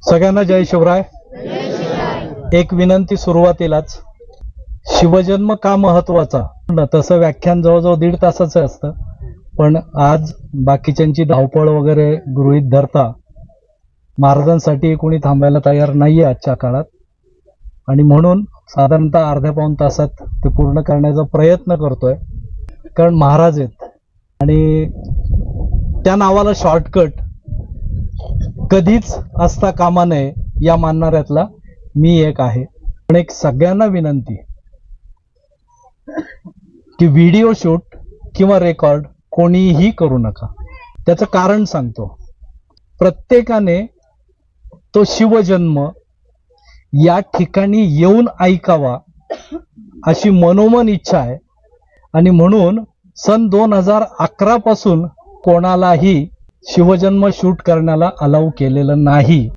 सगळ्यांना जय शिवराय। एक विनंती सुरुवातीलाच, शिवजन्म का महत्वाचा, तसं व्याख्यान जवळजवळ 1.5 तासाचं असतं, पण आज बाकीच्यांची धावपळ वगैरे गृहीत धरता महाराजांसाठी कोणी थांबायला तयार नाहीये आजच्या काळात, आणि म्हणून साधारणतः अर्ध्या-पाऊण तासात ते पूर्ण करण्याचा प्रयत्न करतोय। कारण महाराज आहेत आणि त्या नावाला शॉर्टकट कधीच असता कामा नये या मानणाऱ्यातला मी एक आहे। पण एक सगळ्यांना विनंती की व्हिडिओ शूट किंवा रेकॉर्ड कोणीही करू नका। त्याचं कारण सांगतो। प्रत्येकाने तो शिवजन्म या ठिकाणी येऊन ऐकावा अशी मनोमन इच्छा आहे, आणि म्हणून सन 2011 पासून कोणालाही शिवजन्म शूट करण्याला अलाउ केलेलं नाही।